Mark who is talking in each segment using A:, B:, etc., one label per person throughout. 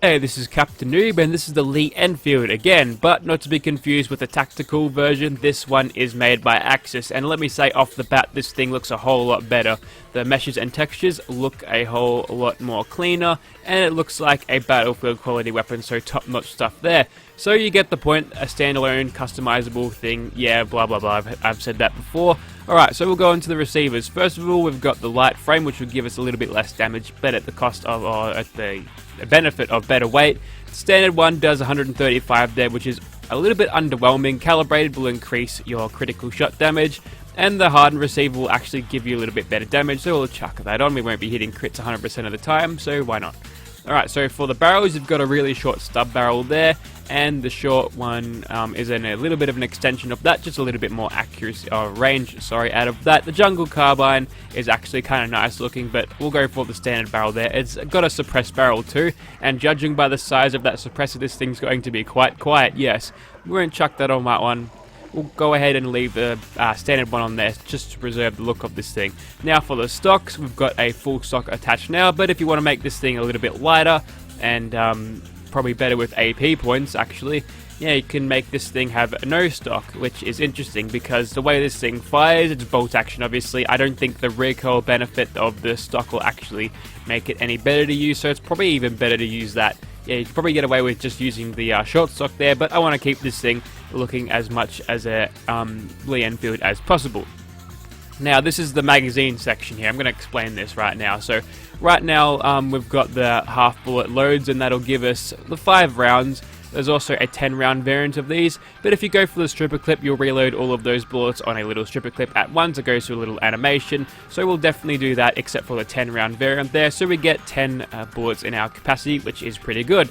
A: Hey, this is Captainoob, and this is the Lee-Enfield again, but not to be confused with the tactical version. This one is made by AsXas, and let me say off the bat, this thing looks a whole lot better. The meshes and textures look a whole lot more cleaner, and it looks like a Battlefield quality weapon, so top-notch stuff there. So you get the point, a standalone, customizable thing, yeah, blah blah blah, I've said that before. Alright, so we'll go into the receivers. First of all, we've got the light frame, which will give us a little bit less damage, but at the cost of, or at the benefit of better weight. Standard one does 135 there, which is a little bit underwhelming. Calibrated will increase your critical shot damage, and the hardened receiver will actually give you a little bit better damage, so we'll chuck that on. We won't be hitting crits 100% of the time, so why not? Alright, so for the barrels, you've got a really short stub barrel there, and the short one is in a little bit of an extension of that, just a little bit more accuracy, range, out of that. The jungle carbine is actually kind of nice looking, but we'll go for the standard barrel there. It's got a suppressed barrel too, and judging by the size of that suppressor, this thing's going to be quite quiet, yes. We won't chuck that on that one. We'll go ahead and leave the standard one on there just to preserve the look of this thing. Now for the stocks, we've got a full stock attached now, but if you want to make this thing a little bit lighter and probably better with AP points actually, yeah, you can make this thing have no stock, which is interesting because the way this thing fires, it's bolt action obviously. I don't think the recoil benefit of the stock will actually make it any better to use, so it's probably even better to use that. Yeah, you can probably get away with just using the short stock there, but I want to keep this thing looking as much as a Lee-Enfield as possible. Now, this is the magazine section here. I'm going to explain this right now. So, right now, we've got the half bullet loads, and that'll give us the 5 rounds. There's also a 10 round variant of these, but if you go for the stripper clip, you'll reload all of those bullets on a little stripper clip at once. It goes through a little animation, so we'll definitely do that except for the 10 round variant there, so we get 10 bullets in our capacity, which is pretty good.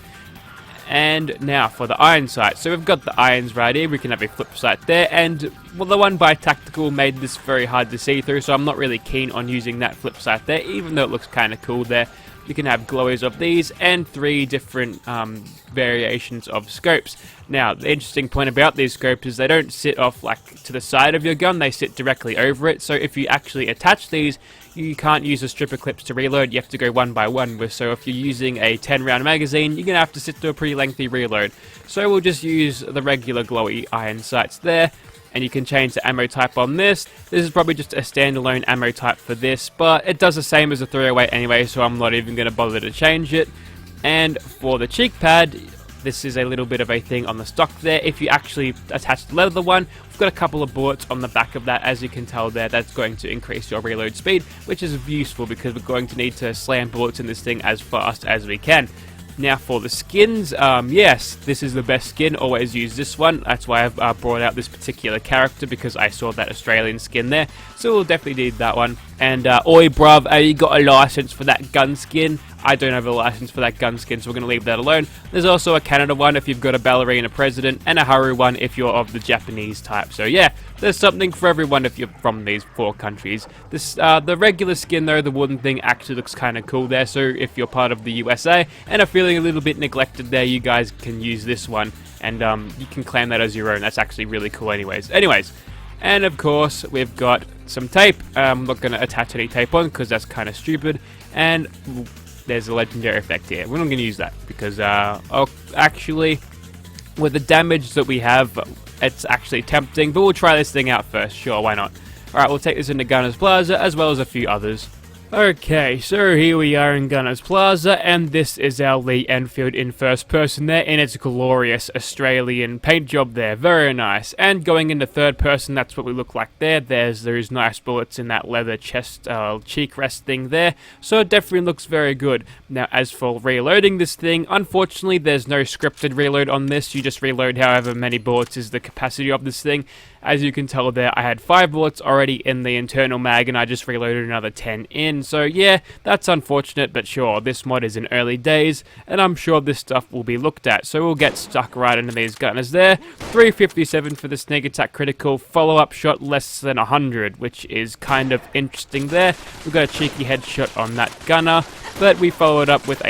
A: And now for the iron sight. So we've got the irons right here, we can have a flip sight there, and well, the one by Tactical made this very hard to see through, so I'm not really keen on using that flip sight there, even though it looks kind of cool there. You can have glowers of these and 3 different variations of scopes. Now, the interesting point about these scopes is they don't sit off like to the side of your gun, they sit directly over it. So if you actually attach these, you can't use the stripper clips to reload, you have to go one by one. So if you're using a 10 round magazine, you're going to have to sit through a pretty lengthy reload. So we'll just use the regular glowy iron sights there. And you can change the ammo type on this. This is probably just a standalone ammo type for this, but it does the same as a 308 anyway, so I'm not even going to bother to change it. And for the cheek pad, this is a little bit of a thing on the stock there. If you actually attach the leather one, we've got a couple of bullets on the back of that, as you can tell there. That's going to increase your reload speed, which is useful because we're going to need to slam bullets in this thing as fast as we can. Now for the skins, yes, this is the best skin, always use this one. That's why I've brought out this particular character, because I saw that Australian skin there. So we'll definitely need that one. And oi bruv, you got a license for that gun skin? I don't have a license for that gun skin, so we're going to leave that alone. There's also a Canada one if you've got a ballerina president, and a Haru one if you're of the Japanese type. So yeah, there's something for everyone if you're from these 4 countries. This the regular skin though, the wooden thing, actually looks kind of cool there, so if you're part of the USA and are feeling a little bit neglected there, you guys can use this one, and you can claim that as your own. That's actually really cool anyways. And of course, we've got some tape. I'm not going to attach any tape on because that's kind of stupid. And there's a legendary effect here. We're not going to use that because, actually, with the damage that we have, it's actually tempting. But we'll try this thing out first. Sure, why not? Alright, we'll take this into Gunners Plaza as well as a few others. Okay, so here we are in Gunners Plaza, and this is our Lee-Enfield in first person there, in its glorious Australian paint job there, very nice. And going into third person, that's what we look like there. There's those nice bullets in that leather chest, cheek rest thing there, so it definitely looks very good. Now, as for reloading this thing, unfortunately there's no scripted reload on this, you just reload however many bullets is the capacity of this thing. As you can tell there, I had 5 bullets already in the internal mag, and I just reloaded another 10 in. So yeah, that's unfortunate, but sure, this mod is in early days, and I'm sure this stuff will be looked at. So we'll get stuck right into these gunners there. 357 for the sneak attack critical, follow-up shot less than 100, which is kind of interesting there. We've got a cheeky headshot on that gunner, but we followed up with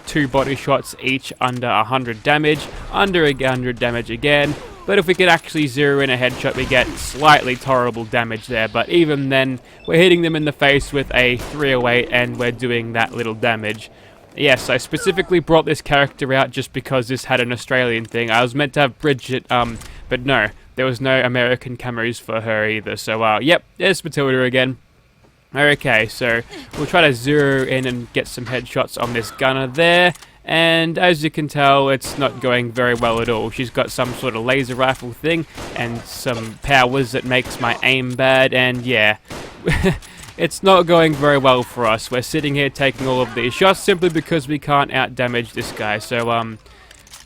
A: 2 body shots, each under 100 damage, under 100 damage again. But if we could actually zero in a headshot, we get slightly tolerable damage there. But even then, we're hitting them in the face with a 308 and we're doing that little damage. Yes, I specifically brought this character out just because this had an Australian thing. I was meant to have Bridget, but no, there was no American camos for her either. So, yep, there's Matilda again. Okay, so we'll try to zero in and get some headshots on this gunner there. And as you can tell, it's not going very well at all. She's got some sort of laser rifle thing and some powers that makes my aim bad. And yeah, it's not going very well for us. We're sitting here taking all of these shots simply because we can't out-damage this guy. So,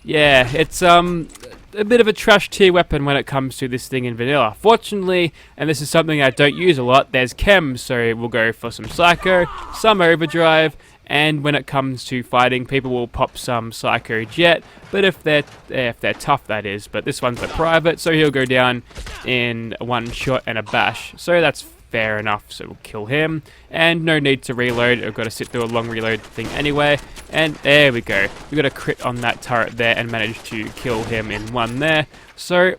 A: yeah, it's a bit of a trash tier weapon when it comes to this thing in vanilla. Fortunately, and this is something I don't use a lot, there's chems, so we'll go for some psycho, some overdrive, and when it comes to fighting, people will pop some psycho jet, but if they're tough, that is. But this one's a private, so he'll go down in one shot and a bash, so that's fair enough. So we'll kill him, and no need to reload. I've got to sit through a long reload thing anyway, and there we go. We got a crit on that turret there and managed to kill him in one there. So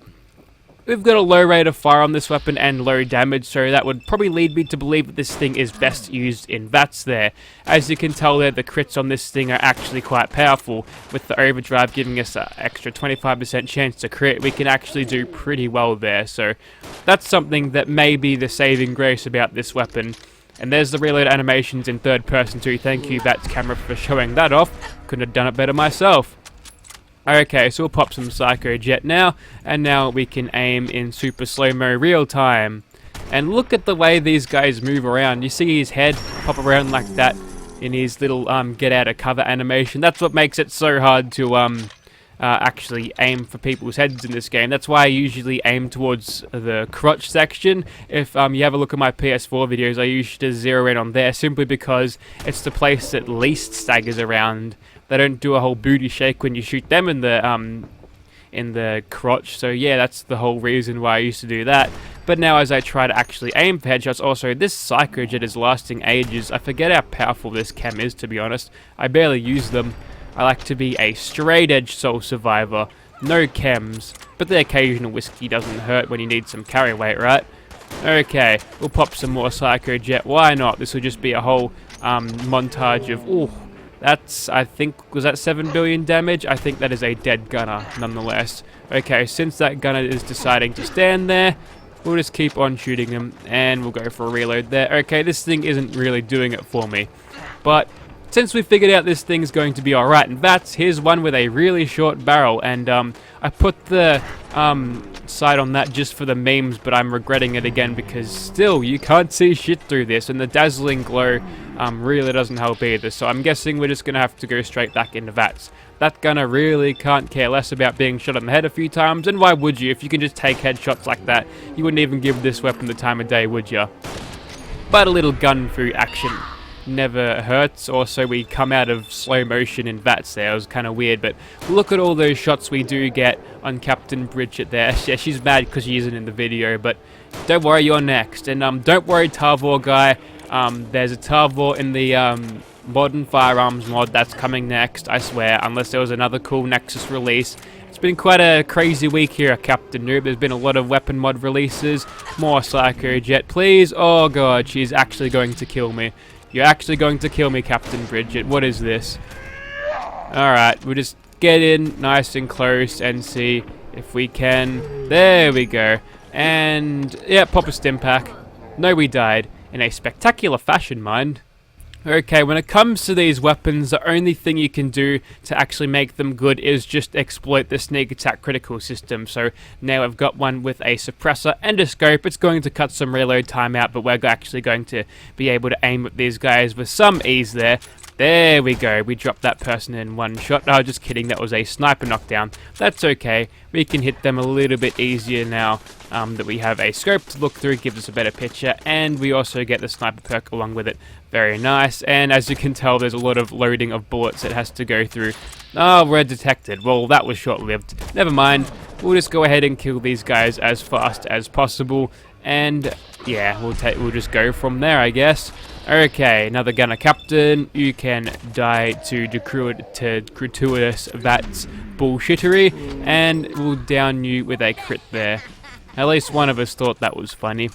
A: we've got a low rate of fire on this weapon and low damage, so that would probably lead me to believe that this thing is best used in VATS there. As you can tell there, the crits on this thing are actually quite powerful. With the overdrive giving us an extra 25% chance to crit, we can actually do pretty well there. So that's something that may be the saving grace about this weapon. And there's the reload animations in third person too. Thank you, VATS camera, for showing that off. Couldn't have done it better myself. Okay, so we'll pop some Psycho Jet now, and now we can aim in super slow-mo real time. And look at the way these guys move around. You see his head pop around like that in his little get out of cover animation. That's what makes it so hard to actually aim for people's heads in this game. That's why I usually aim towards the crotch section. If you have a look at my PS4 videos, I usually zero in on there simply because it's the place that least staggers around. They don't do a whole booty shake when you shoot them in the crotch. So yeah, that's the whole reason why I used to do that. But now as I try to actually aim for headshots, also this Psycho Jet is lasting ages. I forget how powerful this chem is, to be honest. I barely use them. I like to be a straight edge soul survivor. No chems. But the occasional whiskey doesn't hurt when you need some carry weight, right? Okay, we'll pop some more Psycho Jet. Why not? This will just be a whole montage of... Ooh. That's, I think, was that 7 billion damage? I think that is a dead gunner, nonetheless. Okay, since that gunner is deciding to stand there, we'll just keep on shooting him, and we'll go for a reload there. Okay, this thing isn't really doing it for me. But since we figured out this thing's going to be alright in VATS, here's one with a really short barrel, and I put the sight on that just for the memes, but I'm regretting it again because still, you can't see shit through this, and the dazzling glow really doesn't help either. So I'm guessing we're just going to have to go straight back into VATS. That gunner really can't care less about being shot in the head a few times, and why would you? If you can just take headshots like that, you wouldn't even give this weapon the time of day, would you? But a little gun fu action never hurts. Also, we come out of slow motion in VATS there. It was kind of weird, but look at all those shots we do get on Captain Bridget there. Yeah, she's mad because she isn't in the video, but don't worry, you're next. And don't worry, Tavor guy. There's a Tavor in the modern firearms mod that's coming next, I swear, unless there was another cool Nexus release. It's been quite a crazy week here at Captainoob. There's been a lot of weapon mod releases. More Psycho Jet, please. Oh god, she's actually going to kill me. You're actually going to kill me, Captain Bridget. What is this? Alright, we'll just get in nice and close and see if we can. There we go. And, yeah, pop a stim pack. No, we died. In a spectacular fashion, mind. Okay, when it comes to these weapons, the only thing you can do to actually make them good is just exploit the sneak attack critical system. So now I've got one with a suppressor and a scope. It's going to cut some reload time out, but we're actually going to be able to aim at these guys with some ease there. There we go. We dropped that person in one shot. No, just kidding. That was a sniper knockdown. That's okay. We can hit them a little bit easier now that we have a scope to look through. Gives us a better picture. And we also get the sniper perk along with it. Very nice. And as you can tell, there's a lot of loading of bullets it has to go through. Oh, we're detected. Well, that was short-lived. Never mind. We'll just go ahead and kill these guys as fast as possible. And yeah, we'll just go from there, I guess. Okay, another gunner captain. You can die to gratuitous VATS bullshittery, and we'll down you with a crit there. At least one of us thought that was funny.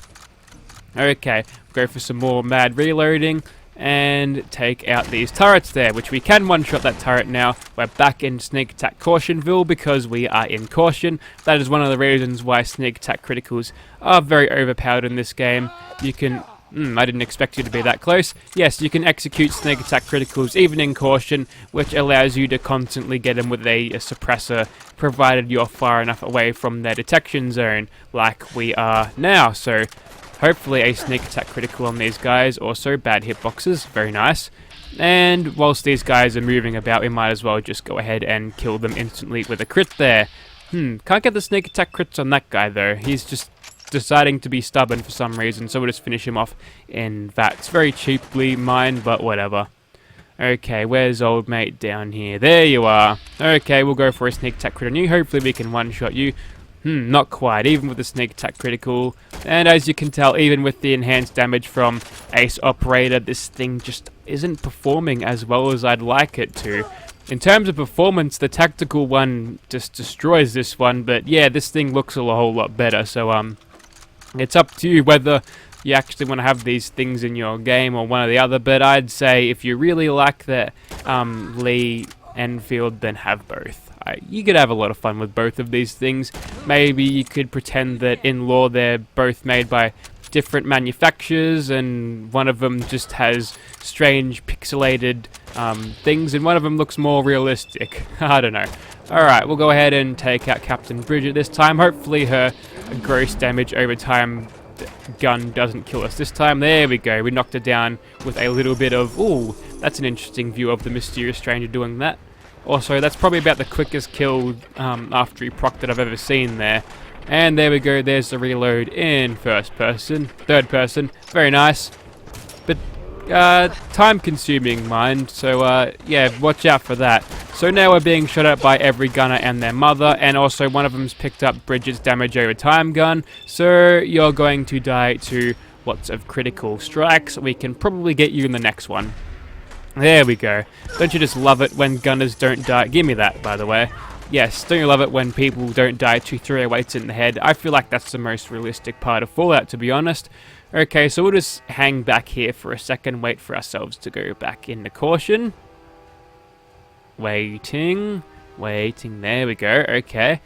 A: Okay, go for some more mad reloading, and take out these turrets there, which we can one-shot that turret now. We're back in Sneak Attack Cautionville because we are in Caution. That is one of the reasons why Sneak Attack Criticals are very overpowered in this game. You can... I didn't expect you to be that close. Yes, you can execute Sneak Attack Criticals even in Caution, which allows you to constantly get them with a suppressor, provided you're far enough away from their detection zone, like we are now. So, hopefully a Sneak Attack Critical on these guys. Also, bad hitboxes. Very nice. And whilst these guys are moving about, we might as well just go ahead and kill them instantly with a crit there. Can't get the Sneak Attack crits on that guy, though. He's just deciding to be stubborn for some reason, so we'll just finish him off in VATS. Very cheaply mined, but whatever. Okay, where's old mate down here? There you are. Okay, we'll go for a Sneak Attack crit on you. Hopefully we can one-shot you. Not quite, even with the Sneak Attack critical. And as you can tell, even with the enhanced damage from Ace Operator, this thing just isn't performing as well as I'd like it to. In terms of performance, the tactical one just destroys this one, but yeah, this thing looks a whole lot better, so it's up to you whether you actually want to have these things in your game or one or the other, but I'd say if you really like the Lee-Enfield, then have both. You could have a lot of fun with both of these things. Maybe you could pretend that in lore they're both made by different manufacturers, and one of them just has strange pixelated things, and one of them looks more realistic. I don't know. Alright, we'll go ahead and take out Captain Bridget this time. Hopefully her gross damage over time gun doesn't kill us this time. There we go. We knocked her down with a little bit of... Ooh, that's an interesting view of the mysterious stranger doing that. Also, that's probably about the quickest kill after he procced that I've ever seen there. And there we go. There's the reload in third person. Very nice. But time-consuming, mind. So, yeah, watch out for that. So now we're being shot at by every gunner and their mother, and also one of them's picked up Bridget's damage over time gun. So you're going to die to lots of critical strikes. We can probably get you in the next one. There we go. Don't you just love it when gunners don't die? Give me that, by the way. Yes, don't you love it when people don't die to 308s in the head? I feel like that's the most realistic part of Fallout, to be honest. Okay, so we'll just hang back here for a second, wait for ourselves to go back into Caution. Waiting, there we go, okay.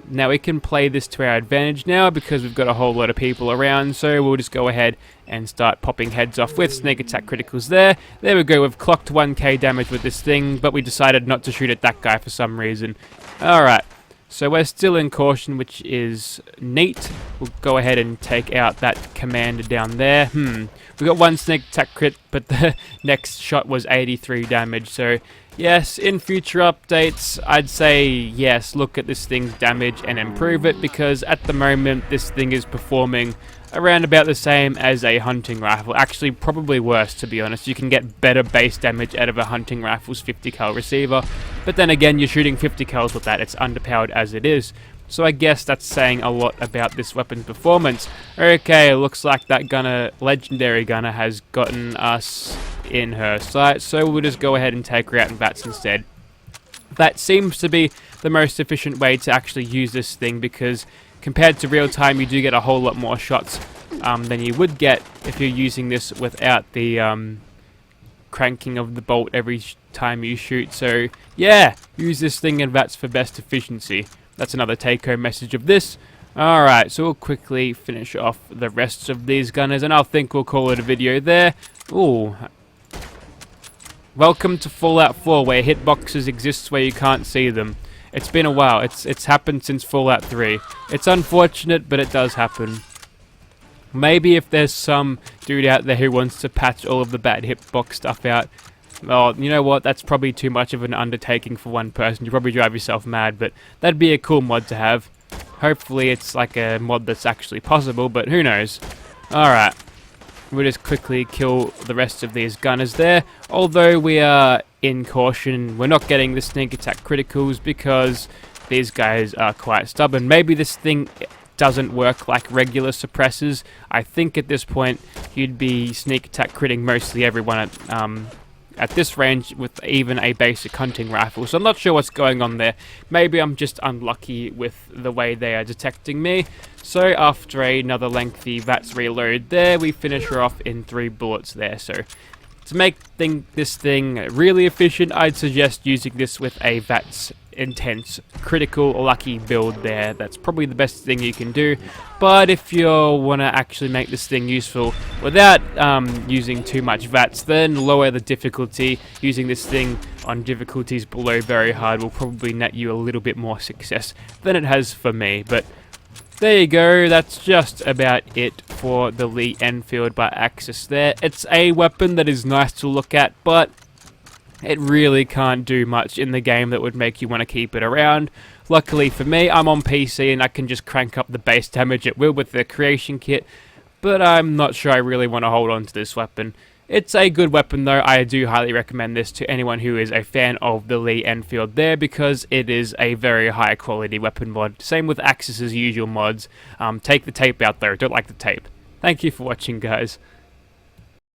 A: Now we can play this to our advantage now because we've got a whole lot of people around, so we'll just go ahead and start popping heads off with Sneak Attack Criticals there. There we go, we've clocked 1k damage with this thing, but we decided not to shoot at that guy for some reason. Alright, so we're still in Caution, which is neat. We'll go ahead and take out that commander down there. We got one Sneak Attack crit, but the next shot was 83 damage, so... Yes, in future updates, I'd say, yes, look at this thing's damage and improve it, because at the moment, this thing is performing around about the same as a hunting rifle. Actually, probably worse, to be honest. You can get better base damage out of a hunting rifle's 50 cal receiver, but then again, you're shooting 50 cals with that. It's underpowered as it is. So I guess that's saying a lot about this weapon's performance. Okay, looks like that gunner, legendary gunner, has gotten us in her sight, so we'll just go ahead and take her out in VATS instead. That seems to be the most efficient way to actually use this thing, because compared to real time, you do get a whole lot more shots than you would get if you're using this without the cranking of the bolt every time you shoot. So yeah, use this thing in VATS for best efficiency. That's another take-home message of this. Alright, so we'll quickly finish off the rest of these gunners, and I think we'll call it a video there. Ooh. Welcome to Fallout 4, where hitboxes exist where you can't see them. It's been a while. It's happened since Fallout 3. It's unfortunate, but it does happen. Maybe if there's some dude out there who wants to patch all of the bad hitbox stuff out, well, you know what, that's probably too much of an undertaking for one person. You probably drive yourself mad, but that'd be a cool mod to have. Hopefully it's like a mod that's actually possible, but who knows. Alright, we'll just quickly kill the rest of these gunners there. Although we are in Caution, we're not getting the Sneak Attack Criticals because these guys are quite stubborn. Maybe this thing doesn't work like regular suppressors. I think at this point you'd be Sneak Attack critting mostly everyone at this range with even a basic hunting rifle, so I'm not sure what's going on there. Maybe I'm just unlucky with the way they are detecting me. So after another lengthy VATS reload there, we finish her off in 3 bullets there. So To make this thing really efficient, I'd suggest using this with a VATS intense critical lucky build there. That's probably the best thing you can do. But if you want to actually make this thing useful without using too much VATS, then lower the difficulty. Using this thing on difficulties below very hard will probably net you a little bit more success than it has for me. But there you go, that's just about it for the Lee-Enfield by AsXas there. It's a weapon that is nice to look at, but it really can't do much in the game that would make you want to keep it around. Luckily for me, I'm on PC and I can just crank up the base damage at will with the creation kit, but I'm not sure I really want to hold on to this weapon. It's a good weapon though. I do highly recommend this to anyone who is a fan of the Lee-Enfield there, because it is a very high quality weapon mod. Same with AsXas' usual mods. Take the tape out though, don't like the tape. Thank you for watching, guys.